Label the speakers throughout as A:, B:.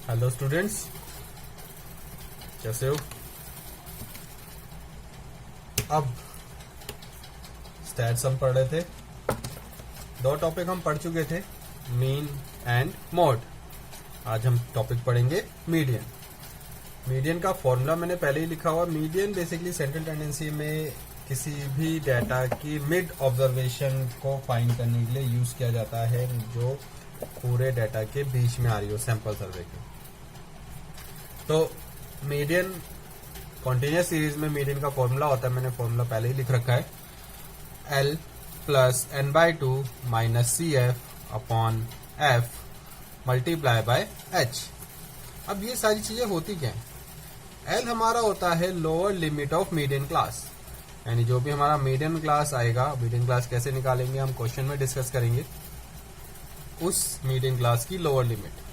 A: Hello students, कैसे हो? अब स्टैट्स हम पढ़ रहे थे। दो टॉपिक हम पढ़ चुके थे, मीन एंड मोड। आज हम टॉपिक पढ़ेंगे मीडियन। मीडियन का फॉर्मूला मैंने पहले ही लिखा हुआ। मीडियन बेसिकली सेंट्रल टेंडेंसी में किसी भी डाटा की मिड ऑब्जर्वेशन को फाइंड करने के लिए यूज किया जाता है, जो पूरे डाटा के बीच में आ रही हो सैंपल सर्वे के। तो मीडियन कॉन्टिन्यूस सीरीज में मीडियन का फॉर्मूला होता है, मैंने फॉर्मूला पहले ही लिख रखा है, L plus n/2 minus CF upon F multiply by H। अब ये सारी चीजें होती क्या है? L हमारा होता है lower limit of median class, यानी जो भी हमारा मीडियन क्लास आएगा, मीडियन क्लास कैसे निकालेंगे हम क्वेश्चन में डिस्कस करेंगे, उस मीडियन क्लास की लोअर लिमिट।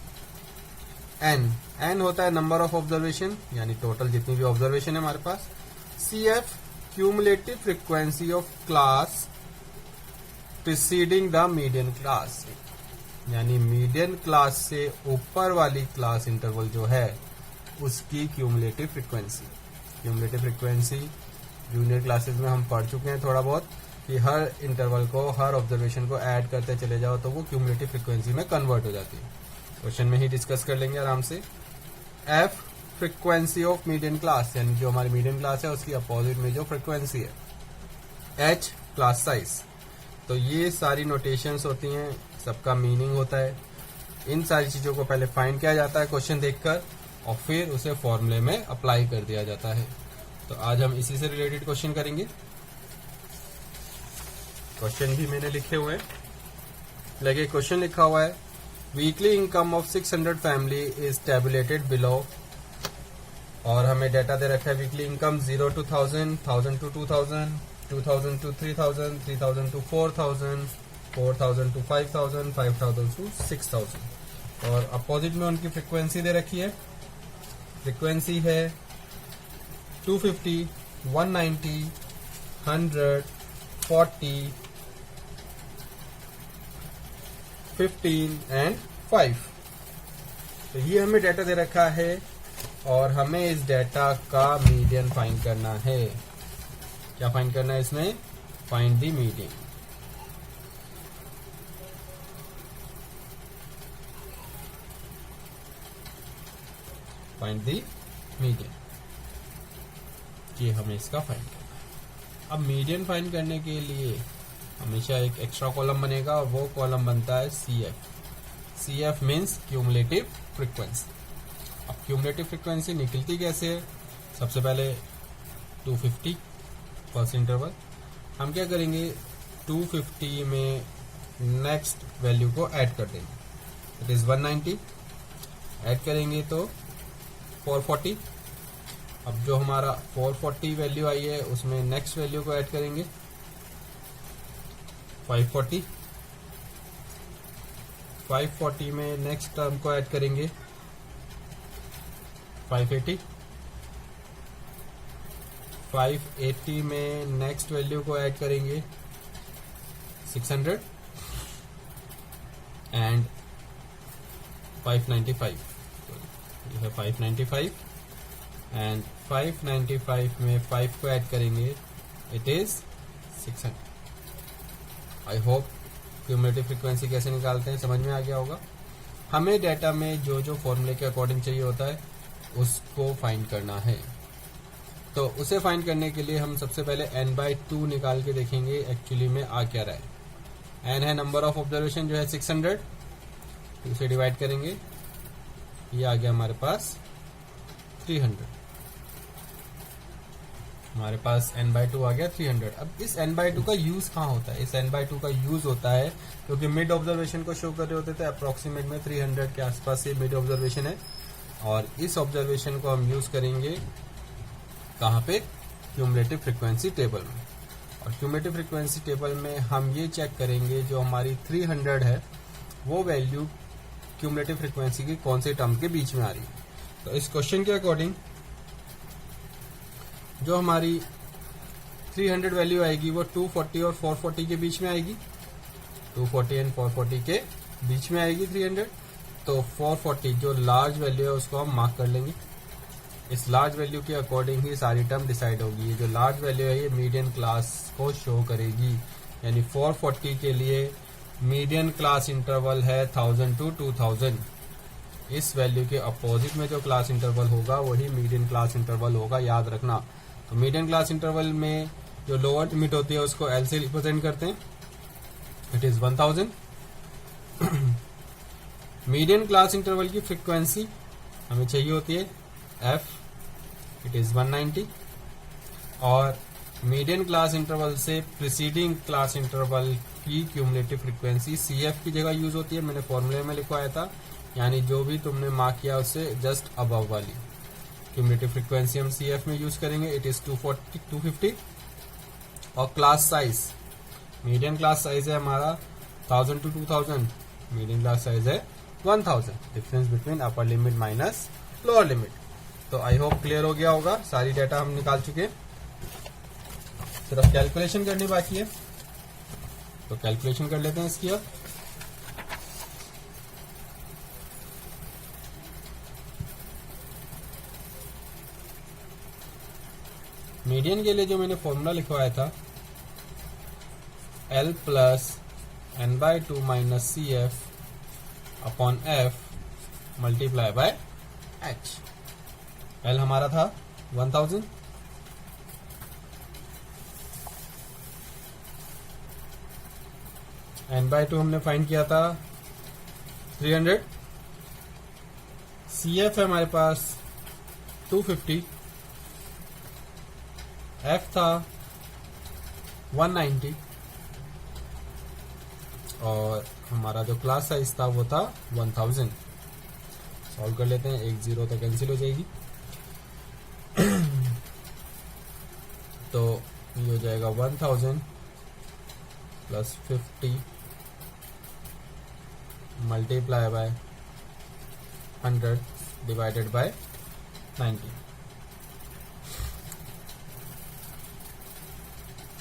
A: n होता है नंबर ऑफ ऑब्जर्वेशन, यानी टोटल जितनी भी ऑब्जर्वेशन है हमारे पास। CF cumulative frequency of class preceding the median class, यानी मीडियन क्लास से ऊपर वाली क्लास इंटरवल जो है उसकी cumulative frequency. Cumulative frequency junior classes में हम पढ़ चुके हैं थोड़ा बहुत, कि हर इंटरवल को, हर ऑब्जर्वेशन को ऐड करते चले जाओ तो वो क्यूमुलेटिव फ्रीक्वेंसी में कन्वर्ट हो जाती है। क्वेश्चन में ही डिस्कस कर लेंगे आराम से। F frequency of median class, यानी जो हमारी मीडियन क्लास है उसकी अपोजिट में जो फ्रीक्वेंसी है। H class size. तो ये सारी नोटेशंस होती हैं, सबका मीनिंग होता है। इन सारी चीजों को पहले फाइंड किया जाता है क्वेश्चन देखकर, और फिर उसे फॉर्मूले में अप्लाई कर दिया जाता है। तो आज हम इसी से रिलेटेड क्वेश्चन करेंगे। क्वेश्चन भी मैंने लिखे हुए हैं, लगे क्वेश्चन लिखा हुआ है, weekly income of 600 family is tabulated below, और हमें डाटा दे रखा है weekly income 0 to 1000, 1000 to 2000, 2000 to 3000, 3000 to 4000, 4000 to 5000, 5000 to 6000, और अपोजिट में उनकी फ्रीक्वेंसी दे रखी है। फ्रीक्वेंसी है 250, 190, 100, 40, 15 एंड 5। तो ये हमें डाटा दे रखा है और हमें इस डाटा का मीडियन फाइंड करना है। क्या फाइंड करना है इसमें? Find the median. Find the median, ये हमें इसका फाइंड करना है। अब मीडियन फाइंड करने के लिए हमेशा एक एक्स्ट्रा कॉलम बनेगा, और वो कॉलम बनता है CF। CF means cumulative frequency. अब क्यूमुलेटिव फ्रीक्वेंसी निकलती कैसे है? सबसे पहले 250 फर्स्ट इंटरवल, हम क्या करेंगे, 250 में नेक्स्ट वैल्यू को ऐड कर देंगे, इट इज 190। ऐड करेंगे तो 440। अब जो हमारा 440 वैल्यू आई है उसमें नेक्स्ट वैल्यू को ऐड करेंगे 540। 540 में नेक्स्ट टर्म को ऐड करेंगे 580। 580 में नेक्स्ट वैल्यू को ऐड करेंगे 600 एंड 595। ये है 595, एंड 595 में 5 को ऐड करेंगे, it is 600। I hope cumulative frequency कैसे निकालते हैं समझ में आ गया होगा। हमें डाटा में जो जो फॉर्मूले के अकॉर्डिंग चाहिए होता है उसको फाइंड करना है। तो उसे फाइंड करने के लिए हम सबसे पहले n/2 निकाल के देखेंगे एक्चुअली में आ क्या रहा है। n है नंबर ऑफ ऑब्जर्वेशन जो है 600, उसे डिवाइड करेंगे, ये आ गया हमारे पास 300। हमारे पास n/2 आ गया 300। अब इस n/2 का यूज कहाँ होता है? इस n/2 का यूज होता है क्योंकि मिड ऑब्जर्वेशन को शो कर रहे होते थे, अप्रोक्सीमेट में 300 के आसपास ये मिड ऑब्जर्वेशन है, और इस ऑब्जर्वेशन को हम यूज करेंगे कहाँ पे? क्यूमुलेटिव फ्रीक्वेंसी टेबल में। और क्यूमुलेटिव फ्रीक्वेंसी टेबल में हम ये चेक करेंगे जो हमारी 300 है वो वैल्यू क्यूमुलेटिव फ्रीक्वेंसी की कौन से टर्म के बीच में आ रही है। तो इस क्वेश्चन के अकॉर्डिंग जो हमारी 300 वैल्यू आएगी वो 240 और 440 के बीच में आएगी, 240 एंड 440 के बीच में आएगी 300। तो 440 जो लार्ज वैल्यू है उसको हम मार्क कर लेंगे। इस लार्ज वैल्यू के अकॉर्डिंग ही सारी टर्म डिसाइड होगी। ये जो लार्ज वैल्यू है ये मीडियन क्लास को शो करेगी, यानी 440 के लिए मीडियन क्लास इंटरवल है 1000 to 2000। इस वैल्यू के अपोजिट में जो क्लास इंटरवल होगा वही मीडियन क्लास इंटरवल होगा, याद रखना। तो मीडियन क्लास इंटरवल में जो लोअर लिमिट होती है उसको एल से रिप्रेजेंट करते हैं, it is 1000। Median class interval की फ्रीक्वेंसी हमें चाहिए होती है एफ, इट इज 190। और मीडियन क्लास इंटरवल से प्रीसीडिंग क्लास इंटरवल की क्यूमुलेटिव फ्रीक्वेंसी सी एफ की जगह यूज होती है। मैंने फॉर्मूले में लिखवाया था, यानी जो भी तुमने मार्क किया उससे जस्ट अबव वाली क्यूमुलेटिव फ्रीक्वेंसी हम सी एफ में यूज करेंगे, इट इज 250। और class size, median class size है हमारा 1000 to 2000, मीडियन क्लास साइज है 1000। Difference between upper limit minus lower limit. तो आई होप क्लियर हो गया होगा। सारी डाटा हम निकाल चुके, सिर्फ कैलकुलेशन करनी बाकी है, तो कैलकुलेशन कर लेते हैं इसकी। अब मीडियन के लिए जो मैंने फॉर्मूला लिखवाया था L plus n/2 minus C F upon F multiply by H. L हमारा था 1000, n/2 हमने फाइंड किया था 300, सी एफ है हमारे पास 250, एफ था 190 और हमारा जो क्लास साइज था वो था 1000। सॉल्व कर लेते हैं, एक जीरो तो कैंसिल हो जाएगी। तो ये हो जाएगा 1000 plus 50 multiply by 100 divided by 90।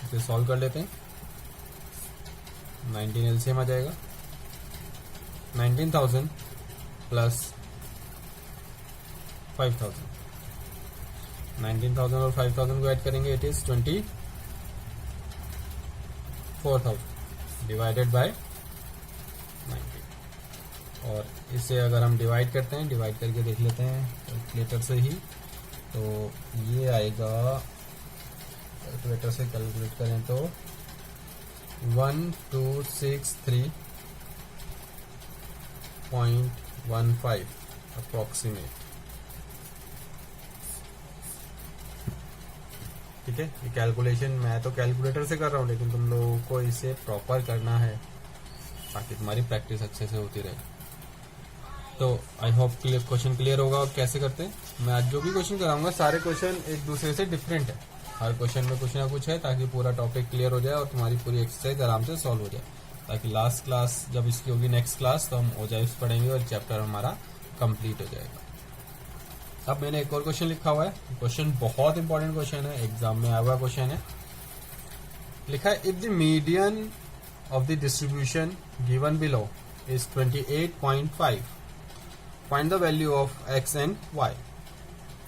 A: इसे सॉल्व कर लेते हैं, 19 एलसीएम आ जाएगा। 19,000 प्लस 5,000, 19,000 और 5,000 को ऐड करेंगे, इट इज 24,000 डिवाइडेड बाय 90। और इसे अगर हम डिवाइड करते हैं, डिवाइड करके देख लेते हैं कैलकुलेटर से ही, तो ये आएगा, कैलकुलेटर से कैलकुलेट करें तो 1263.15 अप्रोक्सीमेट। ठीक है, ये कैलकुलेशन मैं तो कैलकुलेटर से कर रहा हूँ, लेकिन तुम लोगों को इसे प्रॉपर करना है ताकि तुम्हारी प्रैक्टिस अच्छे से होती रहे। तो आई होप क्वेश्चन क्लियर होगा। और कैसे करते हैं, मैं आज जो भी क्वेश्चन कराऊंगा सारे क्वेश्चन एक दूसरे से डिफरेंट है, हर क्वेश्चन में कुछ ना कुछ है, ताकि पूरा टॉपिक क्लियर हो जाए और तुम्हारी पूरी एक्सरसाइज आराम से सॉल्व हो जाए, ताकि लास्ट क्लास जब इसकी होगी नेक्स्ट क्लास तो हम ओजाइव्स पढ़ेंगे और चैप्टर हमारा कंप्लीट हो जाएगा। अब मैंने एक और क्वेश्चन लिखा हुआ है, क्वेश्चन बहुत इंपॉर्टेंट क्वेश्चन है, एग्जाम में आया हुआ क्वेश्चन है। लिखा है if the median of the distribution given below is 28.5, find the value of X and Y.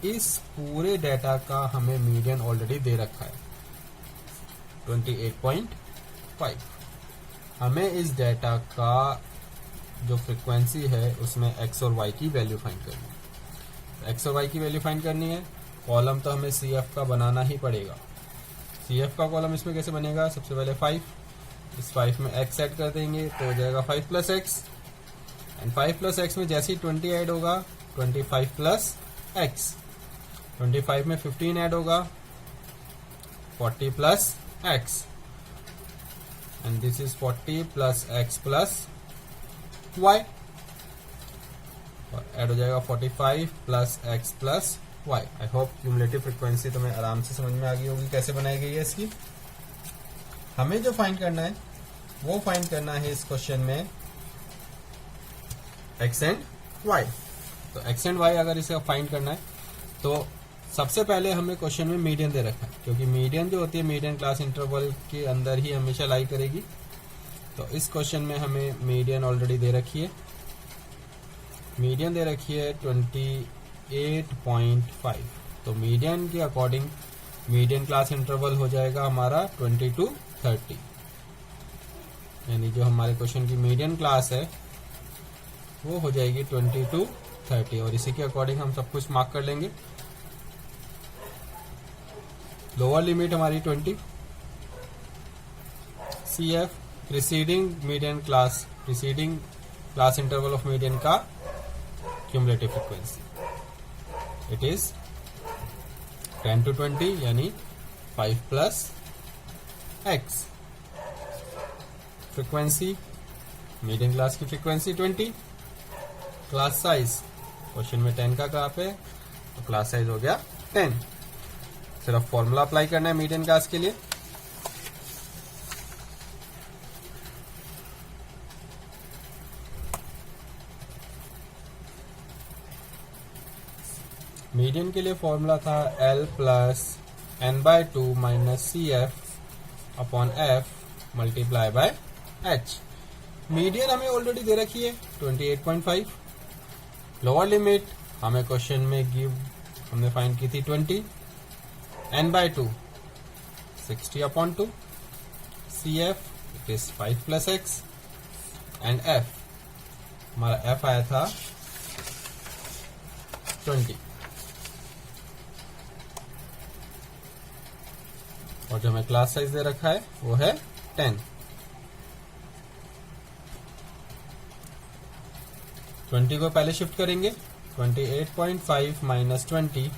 A: इस पूरे डाटा का हमें मीडियन ऑलरेडी दे रखा है 28.5। हमें इस डाटा का जो फ्रीक्वेंसी है उसमें एक्स और वाई की वैल्यू फाइंड करनी है। एक्स और वाई की वैल्यू फाइंड करनी है, कॉलम तो हमें सी एफ का बनाना ही पड़ेगा। सी एफ का कॉलम इसमें कैसे बनेगा, सबसे पहले 5, इस 5 में एक्स ऐड कर देंगे तो हो जाएगा 5 plus X, and 5 plus x में जैसे ही 20 ऐड होगा 25 प्लस एक्स, 25 में 15 ऐड होगा 40 plus X, and this is 40 plus X plus Y, और ऐड हो जाएगा 45 plus X plus Y. I hope cumulative frequency तुम्हें आराम से समझ में आ गई होगी कैसे बनाई गई है इसकी। हमें जो फाइंड करना है वो फाइंड करना है इस क्वेश्चन में एक्स एंड वाई। तो एक्स एंड वाई अगर इसे फाइंड करना है तो सबसे पहले हमें क्वेश्चन में मीडियन दे रखा है, क्योंकि मीडियन जो होती है मीडियन क्लास इंटरवल के अंदर ही हमेशा लाई करेगी। तो इस क्वेश्चन में हमें मीडियन ऑलरेडी दे रखी है मीडियन दे रखी है 28.5, तो मीडियन के अकॉर्डिंग मीडियन क्लास इंटरवल हो जाएगा हमारा 20 to 30, यानी जो हमारे क्वेश्चन की मीडियन क्लास है वो हो जाएगी 20 to 30, और इसी के अकॉर्डिंग हम सब कुछ मार्क कर लेंगे। लोअर लिमिट हमारी 20, CF preceding class interval of median का cumulative frequency, it is 10 to 20 यानी 5 plus x। Frequency median class की फ्रीक्वेंसी 20, क्लास साइज क्वेश्चन में 10 का कहाँ पे, तो क्लास साइज हो गया 10। सिर्फ फॉर्मूला अप्लाई करना है मीडियन क्लास के लिए। मीडियन के लिए फॉर्मूला था L plus n/2 minus CF upon F multiply by H। Median हमें ऑलरेडी दे रखी है 28.5। लोअर लिमिट हमें क्वेश्चन में हमने फाइंड की थी 20, n/2 60 upon 2, CF it is 5 plus x and F हमारा F आया था 20, और जो हमें क्लास साइज दे रखा है वो है 10। 20 को पहले शिफ्ट करेंगे, 28.5 माइनस 20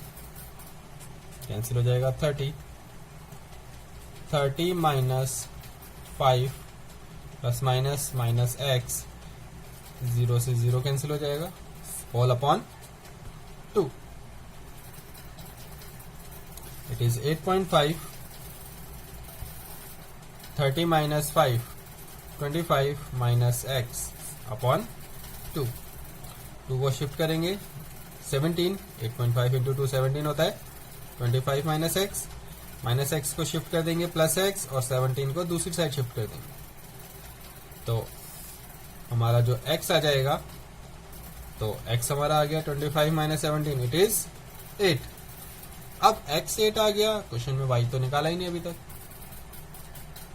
A: कैंसिल हो जाएगा 30, 30 minus 5 plus minus minus x, 0 से 0 कैंसिल हो जाएगा, all upon 2, it is 8.5, 30 minus 5 25 minus x upon 2, 2 को शिफ्ट करेंगे 17, 8.5 इंटू 2 17 होता है, 25 माइनस x को शिफ्ट कर देंगे प्लस x, और 17 को दूसरी साइड शिफ्ट कर देंगे, तो हमारा जो x आ जाएगा, तो x हमारा आ गया 25 माइनस 17 इट इज 8। अब x 8 आ गया, क्वेश्चन में y तो निकाला ही नहीं अभी तक।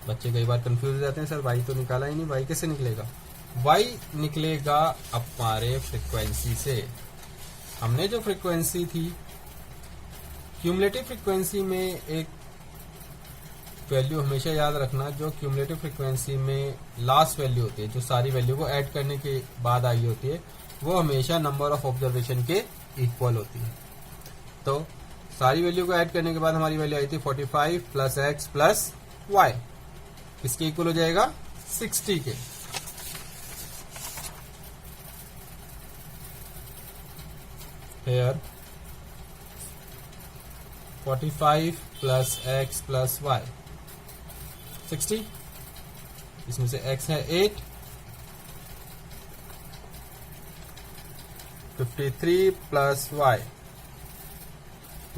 A: बच्चे कई बार कंफ्यूज हो जाते हैं, सर y तो निकाला ही नहीं, y कैसे निकलेगा? y निकलेगा हमारे फ्रीक्वेंसी से। हमने जो फ्रीक्वेंसी थी, क्यूमुलेटिव फ्रीक्वेंसी में एक वैल्यू हमेशा याद रखना, जो क्यूमुलेटिव फ्रीक्वेंसी में लास्ट वैल्यू होती है, जो सारी वैल्यू को ऐड करने के बाद आई होती है, वो हमेशा नंबर ऑफ ऑब्जर्वेशन के इक्वल होती है। तो सारी वैल्यू को ऐड करने के बाद हमारी वैल्यू आई थी 45 प्लस एक्स प्लस वाई, किसके इक्वल हो जाएगा? 60 के। Here 45 plus X plus Y 60, इसमें से x है 8, 53 प्लस y,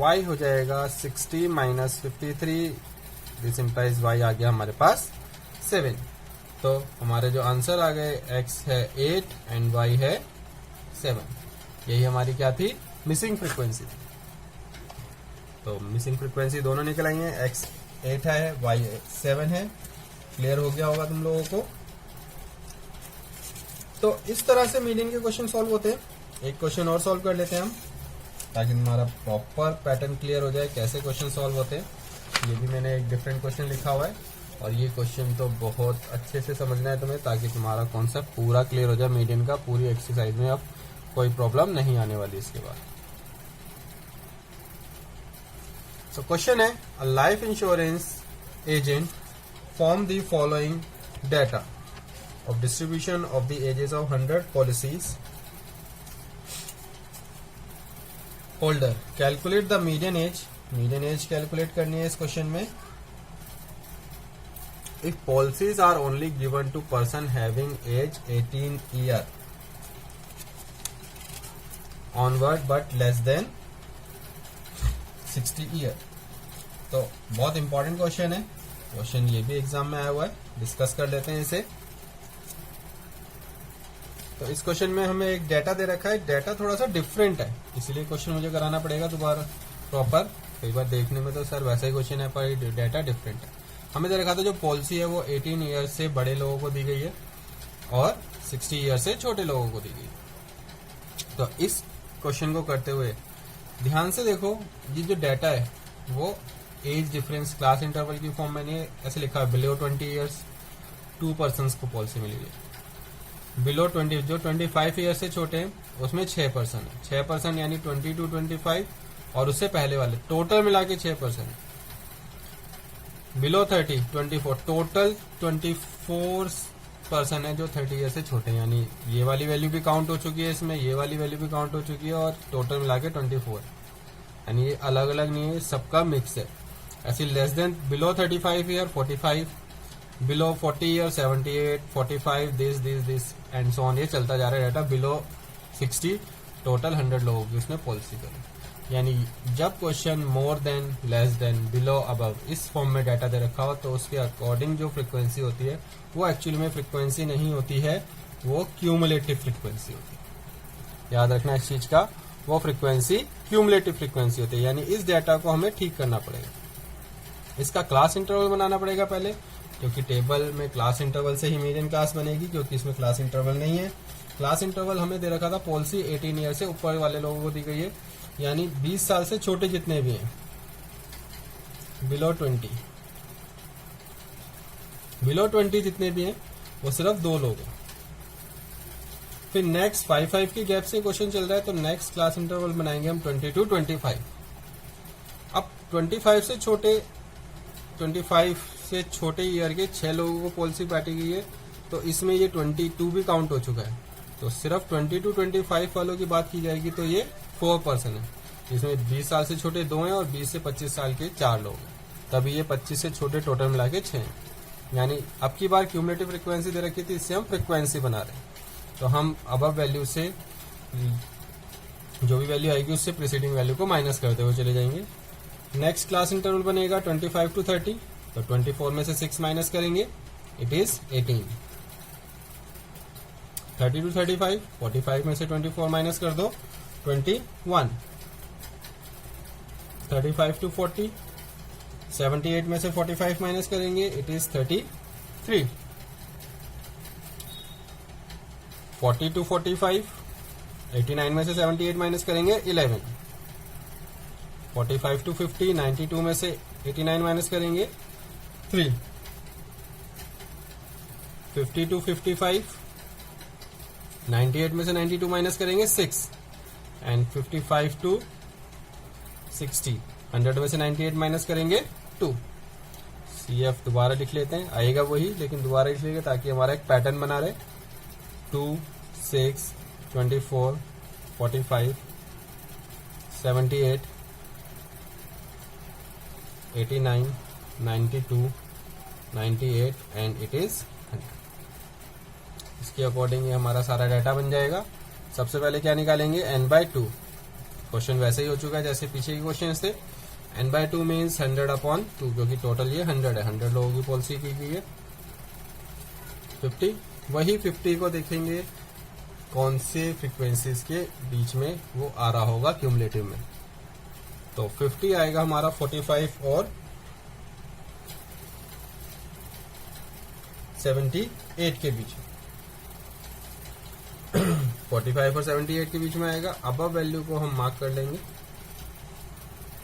A: y हो जाएगा 60 माइनस 53, दिस इम्प्लाइज y आ गया हमारे पास 7। तो हमारे जो आंसर आ गए, x है 8 एंड y है 7। यही हमारी क्या थी? मिसिंग फ्रीक्वेंसी थी। तो मिसिंग फ्रीक्वेंसी दोनों निकल आई हैं, x 8 है, y 7 है। क्लियर हो गया होगा तुम लोगों को। तो इस तरह से मीडियन के क्वेश्चन सॉल्व होते हैं। एक क्वेश्चन और सॉल्व कर लेते हैं हम, ताकि हमारा प्रॉपर पैटर्न क्लियर हो जाए कैसे क्वेश्चन सॉल्व होते हैं। ये भी मैंने एक डिफरेंट क्वेश्चन लिखा हुआ है, और ये क्वेश्चन तो बहुत अच्छे से समझना है तुम्हें, ताकि तुम्हारा कॉन्सेप्ट पूरा क्लियर हो जाए मीडियन का। पूरी एक्सरसाइज में अब कोई प्रॉब्लम नहीं आने वाली इसके बाद। So question है, a life insurance agent form the following data of distribution of the ages of 100 policies holder. Calculate the median age. Median age calculate करनी है इस क्वेश्चन में। If policies are only given to person having age 18 year onward but less than 60 year. तो बहुत important question है, question ये भी exam में आया हुआ है, डिस्कस कर लेते हैं इसे। तो इस क्वेश्चन में हमें एक डाटा दे रखा है, डाटा थोड़ा सा डिफरेंट है, इसलिए क्वेश्चन मुझे कराना पड़ेगा दोबारा प्रॉपर। कई बार देखने में तो सर वैसा ही क्वेश्चन है पर डाटा डिफरेंट है। हमें दे रखा था जो पॉलिसी है वो 18 ईयर से बड़े लोगों को दी गई है और 60 ईयर से छोटे लोगों को दी गई है। तो इस क्वेश्चन को करते हुए ध्यान से देखो, ये जो डाटा है वो एज डिफरेंस क्लास इंटरवल की फॉर्म में ऐसे लिखा है, बिलो 20 ईयर्स 2 पर्सन को पॉलिसी मिली है। बिलो 20 जो 25 ईयर से छोटे हैं उसमें 6% है, 6% यानी 20 to 25 और उससे पहले वाले टोटल मिला के 6%। बिलो 30 24 टोटल 24% है जो 30 ईयर से छोटे हैं, यानी ये वाली वैल्यू भी काउंट हो चुकी है इसमें, ये वाली वैल्यू भी काउंट हो चुकी है और टोटल मिला के 24, यानी ये अलग अलग नहीं है, सबका मिक्स है। ऐसी less than below 35 year 45, below 40 year 78, 45 this and so on, ये चलता जा रहा है डाटा। बिलो 60 टोटल 100 लोगों की उसने पॉलिसी करी। यानी जब question more than, less than, below, above इस फॉर्म में डाटा दे रखा हो तो उसके अकॉर्डिंग जो फ्रीक्वेंसी होती है वो एक्चुअली में फ्रीक्वेंसी नहीं होती है, वो क्यूमुलेटिव फ्रीक्वेंसी होती है। याद रखना इस चीज का, वो फ्रीक्वेंसी क्यूमुलेटिव फ्रीक्वेंसी होती है। यानी इस डाटा को हमें ठीक करना पड़ेगा, इसका क्लास इंटरवल बनाना पड़ेगा पहले, क्योंकि टेबल में क्लास इंटरवल से ही मीडियन क्लास बनेगी, क्योंकि इसमें क्लास इंटरवल नहीं है। क्लास इंटरवल हमें दे रखा था पॉलिसी 18 ईयर से ऊपर वाले लोगों को दी गई है, यानी 20 साल से छोटे जितने भी हैं, बिलो 20 जितने भी हैं वो सिर्फ 2 लोग हैं। फिर नेक्स्ट 5 की गैप से क्वेश्चन चल रहा है, तो नेक्स्ट क्लास इंटरवल बनाएंगे हम 20 to 25। अब 25 से छोटे ईयर के 6 लोगों को पॉलिसी बांटी गई है, तो इसमें ये 22 भी काउंट हो चुका है, तो सिर्फ 20 to 25 वालों की बात की जाएगी तो ये 4% है। इसमें 20 साल से छोटे 2 हैं और 20 से 25 साल के 4 लोग हैं, तभी ये 25 से छोटे टोटल मिला के 6 हैं। यानी अब की बार क्यूमुलेटिव फ्रीक्वेंसी दे रखी थी, इससे हम फ्रीक्वेंसी बना रहे हैं, तो हम अबव वैल्यू से जो भी वैल्यू आएगी उससे प्रीसीडिंग वैल्यू को माइनस करते हुए चले जाएंगे। नेक्स्ट क्लास इंटरवल बनेगा 25 to 30, तो 24 में से 6 माइनस करेंगे, इट इज 18। 30 to 35, 45 में से 24 माइनस कर दो, 21। 35 to 40, 78 में से 45 माइनस करेंगे, इट इज 33। 40 to 45, 89 में से 78 माइनस करेंगे, 11। 45 to 50, 92 में से 89 माइनस करेंगे, 3। 50 to 55, 98 में से 92 माइनस करेंगे, 6। एंड 55 to 60, 100 में से 98 माइनस करेंगे, 2। CF दोबारा लिख लेते हैं, आएगा वही लेकिन दोबारा लिख लेंगे ताकि हमारा एक पैटर्न बना रहे। 2, 6, 24, 45, 78, 89, 92, 98 एंड इट इज 100। इसके अकॉर्डिंग ये हमारा सारा डाटा बन जाएगा। सबसे पहले क्या निकालेंगे, n/2। क्वेश्चन वैसे ही हो चुका है जैसे पीछे के क्वेश्चन थे। n/2 मीन्स 100/2, क्योंकि टोटल ये 100 है, 100 लोगों की पॉलिसी की गई है। 50, वही 50 को देखेंगे कौन से फ्रीक्वेंसीज के बीच में वो आ रहा होगा क्यूमुलेटिव में, तो 50 आएगा हमारा 45 और 78 के बीच में। 45 और 78 के बीच में आएगा। अब वैल्यू को हम मार्क कर लेंगे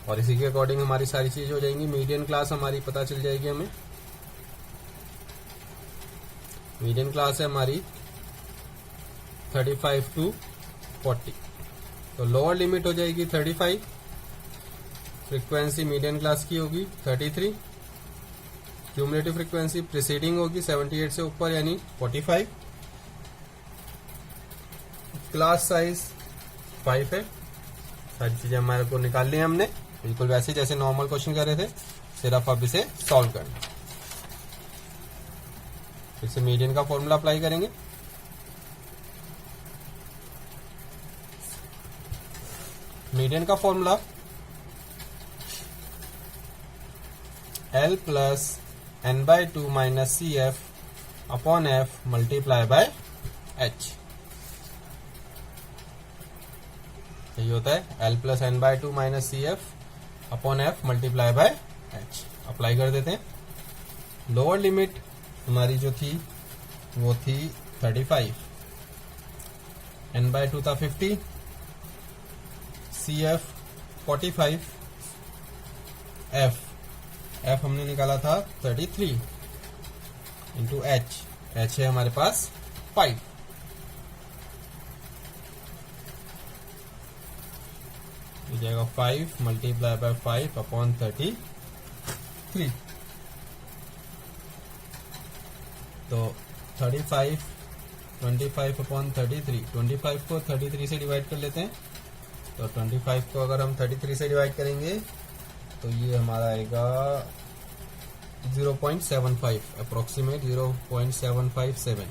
A: और इसी के अकॉर्डिंग हमारी सारी चीज हो जाएंगी। मीडियन क्लास हमारी पता चल जाएगी हमें। मीडियन क्लास है हमारी 35 to 40, तो लोअर लिमिट हो जाएगी 35। फ्रीक्वेंसी मीडियन क्लास की होगी 33। क्यूमुलेटिव फ्रीक्वेंसी प्रीसीडिंग होगी 78 से ऊपर यानी 45। क्लास साइज 5 है। सारी चीजें हमारे को निकाल ली हमने, बिल्कुल वैसे जैसे नॉर्मल क्वेश्चन कर रहे थे, सिर्फ अब इसे सॉल्व करना। फिर से मीडियन का फॉर्मूला अप्लाई करेंगे। मीडियन का formula L plus n/2 minus CF upon F multiply by H। यही होता है L plus N by 2 minus C F upon F multiply by H. Apply कर देते हैं। लोअर लिमिट हमारी जो थी वो थी 35, एन बाय 2 था 50, सी एफ 45, एफ हमने निकाला था 33 इंटू एच है हमारे पास 5। हो जाएगा 5 मल्टीप्लाई बाय 5 अपॉन 33। तो 35 25 अपॉन 33, 25 को 33 से डिवाइड कर लेते हैं। तो 25 को अगर हम 33 से डिवाइड करेंगे तो ये हमारा आएगा 0.75, अप्रोक्सीमेट 0.757।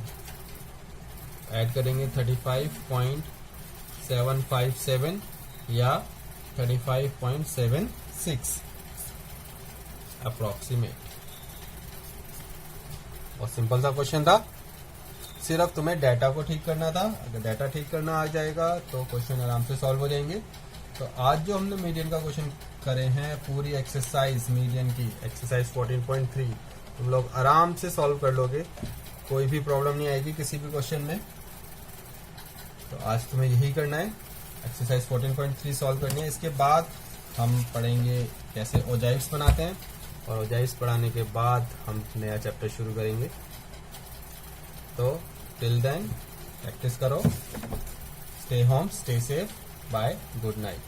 A: ऐड करेंगे 35.757 या 35.76 अप्रोक्सीमेट। और सिंपल सा क्वेश्चन था, सिर्फ तुम्हें डाटा को ठीक करना था। अगर डाटा ठीक करना आ जाएगा तो क्वेश्चन आराम से सॉल्व हो जाएंगे। तो आज जो हमने मीडियन का क्वेश्चन करे हैं, पूरी एक्सरसाइज मीडियन की एक्सरसाइज 14.3 तुम लोग आराम से सॉल्व कर लोगे, कोई भी प्रॉब्लम नहीं आएगी किसी भी क्वेश्चन में। तो आज तुम्हें यही करना है, एक्सरसाइज 14.3 सॉल्व करनी है। इसके बाद हम पढ़ेंगे कैसे ओजाइव्स बनाते हैं, और ओजाइव्स पढ़ाने के बाद हम नया चैप्टर शुरू करेंगे। तो टिल देन प्रैक्टिस करो। Stay home, stay safe, bye, good night.